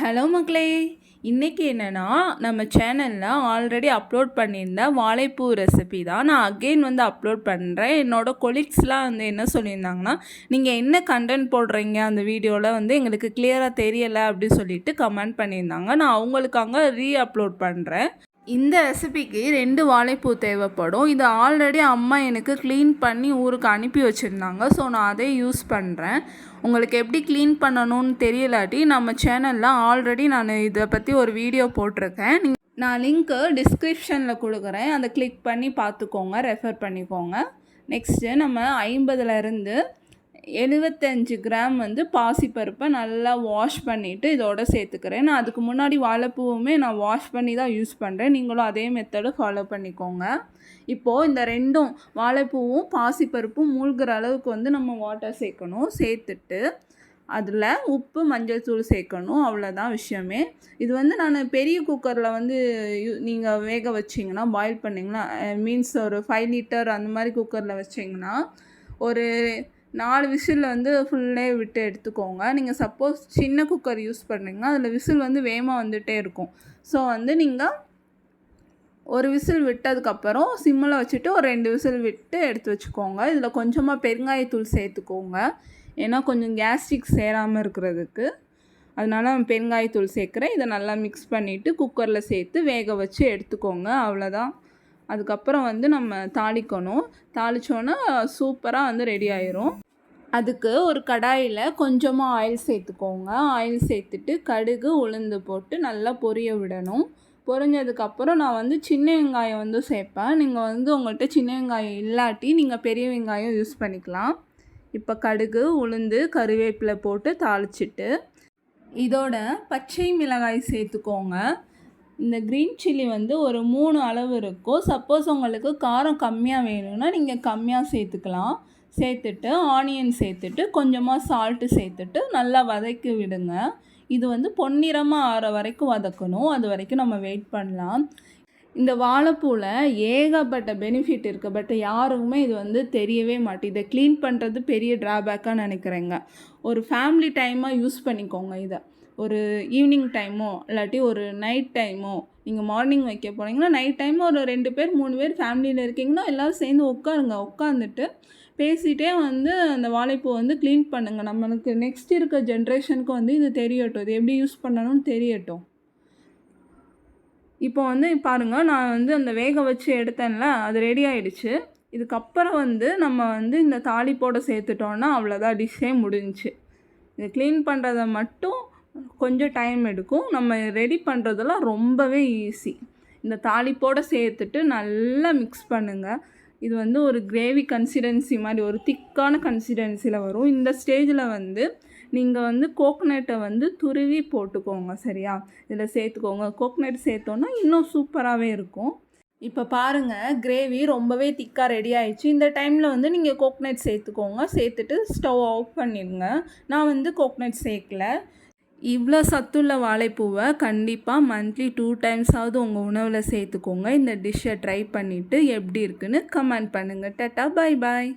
Hello மக்களே, இன்றைக்கி என்னென்னா நம்ம சேனலில் ஆல்ரெடி அப்லோட் பண்ணியிருந்த வாழைப்பூ ரெசிபி தான் நான் அகெயின் அப்லோட் பண்ணுறேன். என்னோடய கொலீக்ஸ்லாம் என்ன சொல்லியிருந்தாங்கன்னா, நீங்கள் என்ன கண்டென்ட் போடுறீங்க அந்த வீடியோவில் எங்களுக்கு கிளியராக தெரியலை அப்படி சொல்லிட்டு கமெண்ட் பண்ணியிருந்தாங்க. நான் அவங்களுக்காக அப்லோட் பண்ணுறேன். இந்த ரெசிபிக்கு 2 வாழைப்பூ தேவைப்படும். இது ஆல்ரெடி அம்மா எனக்கு க்ளீன் பண்ணி ஊருக்கு அனுப்பி வச்சுருந்தாங்க. ஸோ நான் அதே யூஸ் பண்ணுறேன். உங்களுக்கு எப்படி க்ளீன் பண்ணணும்னு தெரியலாட்டி நம்ம சேனலில் ஆல்ரெடி நான் இதை பற்றி ஒரு வீடியோ போட்டிருக்கேன். நான் லிங்க்கு டிஸ்கிரிப்ஷனில் கொடுக்குறேன். அதை கிளிக் பண்ணி பார்த்துக்கோங்க, ரெஃபர் பண்ணிக்கோங்க. நெக்ஸ்ட்டு நம்ம 50லேருந்து 75 கிராம் பாசிப்பருப்பை நல்லா வாஷ் பண்ணிவிட்டு இதோட சேர்த்துக்கிறேன். நான் அதுக்கு முன்னாடி வாழைப்பூவுமே நான் வாஷ் பண்ணி தான் யூஸ் பண்ணுறேன். நீங்களும் அதே மெத்தடு ஃபாலோ பண்ணிக்கோங்க. இப்போது இந்த ரெண்டும் வாழைப்பூவும் பாசிப்பருப்பும் மூழ்கிற அளவுக்கு நம்ம வாட்டர் சேர்க்கணும். சேர்த்துட்டு அதில் உப்பு, மஞ்சள் தூள் சேர்க்கணும். அவ்வளோதான் விஷயமே. இது நான் பெரிய குக்கரில் நீங்கள் வேக வச்சிங்கன்னா, பாயில் பண்ணிங்கன்னா, மீன்ஸ் ஒரு 5 லிட்டர் அந்த மாதிரி குக்கரில் வச்சிங்கன்னா ஒரு 4 விசில் ஃபுல்லே விட்டு எடுத்துக்கோங்க. நீங்கள் சப்போஸ் சின்ன குக்கர் யூஸ் பண்ணுறீங்கன்னா அதில் விசில் வேகமாக வந்துகிட்டே இருக்கும். ஸோ நீங்கள் ஒரு விசில் விட்டதுக்கப்புறம் சிம்மில் வச்சுட்டு ஒரு 2 விசில் விட்டு எடுத்து வச்சுக்கோங்க. இதில் கொஞ்சமாக பெருங்காயத்தூள் சேர்த்துக்கோங்க. ஏன்னா கொஞ்சம் கேஸ்ட்ரிக் சேராமல் இருக்கிறதுக்கு. அதனால் பெருங்காயத்தூள் சேர்க்குறேன். இதை நல்லா மிக்ஸ் பண்ணிவிட்டு குக்கரில் சேர்த்து வேக வச்சு எடுத்துக்கோங்க. அவ்வளோதான். அதுக்கப்புறம் நம்ம தாளிக்கணும். தாளித்தோன்னா சூப்பராக ரெடி ஆயிரும். அதுக்கு ஒரு கடாயில் கொஞ்சமாக ஆயில் சேர்த்துக்கோங்க. ஆயில் சேர்த்துட்டு கடுகு, உளுந்து போட்டு நல்லா பொரிய விடணும். பொரிஞ்சதுக்கப்புறம் நான் சின்ன வெங்காயம் சேர்ப்பேன். நீங்கள் உங்கள்கிட்ட சின்ன வெங்காயம் இல்லாட்டி நீங்கள் பெரிய வெங்காயம் யூஸ் பண்ணிக்கலாம். இப்போ கடுகு, உளுந்து, கருவேப்பிலை போட்டு தாளிச்சிட்டு இதோட பச்சை மிளகாய் சேர்த்துக்கோங்க. இந்த க்ரீன் சில்லி ஒரு 3 அளவு இருக்கும். சப்போஸ் உங்களுக்கு காரம் கம்மியாக வேணும்னா நீங்கள் கம்மியாக சேர்த்துக்கலாம். சேர்த்துட்டு ஆனியன் சேர்த்துட்டு கொஞ்சமாக சால்ட்டு சேர்த்துட்டு நல்லா வதக்கி விடுங்க. இது பொன்னிறமாக ஆற வரைக்கும் வதக்கணும். அது வரைக்கும் நம்ம வெயிட் பண்ணலாம். இந்த வாழைப்பூவில் ஏகப்பட்ட பெனிஃபிட் இருக்குது. பட் யாருக்குமே இது தெரியவே மாட்டேங்குது. இதை க்ளீன் பண்ணுறது பெரிய ட்ராபேக்காக நினைக்கிறேங்க. ஒரு ஃபேமிலி டைமாக யூஸ் பண்ணிக்கோங்க. இதை ஒரு ஈவினிங் டைமோ இல்லாட்டி ஒரு நைட் டைமோ, நீங்கள் மார்னிங் வைக்க போனீங்கன்னா நைட் டைம் ஒரு 2 பேர் 3 பேர் ஃபேமிலியில் இருக்கீங்கன்னா எல்லோரும் சேர்ந்து உட்காந்துட்டு பேசிகிட்டே அந்த வாழைப்பூ க்ளீன் பண்ணுங்கள். நம்மளுக்கு நெக்ஸ்ட் இருக்க ஜென்ரேஷனுக்கு இது தெரியட்டும். இது எப்படி யூஸ் பண்ணணும்னு தெரியட்டும். இப்போ பாருங்கள், நான் அந்த வேக வச்சு எடுத்தேன்ல, அது ரெடி ஆகிடுச்சு. இதுக்கப்புறம் நம்ம இந்த தாளிப்போட சேர்த்துட்டோன்னா அவ்வளோதான், டிஷ்ஷே முடிஞ்சிச்சு. இதை க்ளீன் பண்ணுறதை மட்டும் கொஞ்சம் டைம் எடுக்கும். நம்ம ரெடி பண்ணுறதெல்லாம் ரொம்பவே ஈஸி. இந்த தாளிப்போடு சேர்த்துட்டு நல்லா மிக்ஸ் பண்ணுங்கள். இது ஒரு கிரேவி கன்சிஸ்டன்சி மாதிரி ஒரு திக்கான கன்சிஸ்டன்சியில் வரும். இந்த ஸ்டேஜில் நீங்கள் கோகனட்டை துருவி போட்டுக்கோங்க. சரியா? இதில் சேர்த்துக்கோங்க. கோகனட் சேர்த்தோன்னா இன்னும் சூப்பராகவே இருக்கும். இப்போ பாருங்கள், கிரேவி ரொம்பவே திக்காக ரெடி ஆகிடுச்சு. இந்த டைமில் நீங்கள் கோகனட் சேர்த்துக்கோங்க. சேர்த்துட்டு ஸ்டவ் ஆஃப் பண்ணிடுங்க. நான் கோகனட் சேர்க்கல. இவ்வளோ சத்துள்ள வாழைப்பூவை கண்டிப்பாக மந்த்லி 2 டைம்ஸாவது உங்கள் உணவில் சேர்த்துக்கோங்க. இந்த டிஷ்ஷை ட்ரை பண்ணிவிட்டு எப்படி இருக்குன்னு கமெண்ட் பண்ணுங்கள். Tata, bye bye.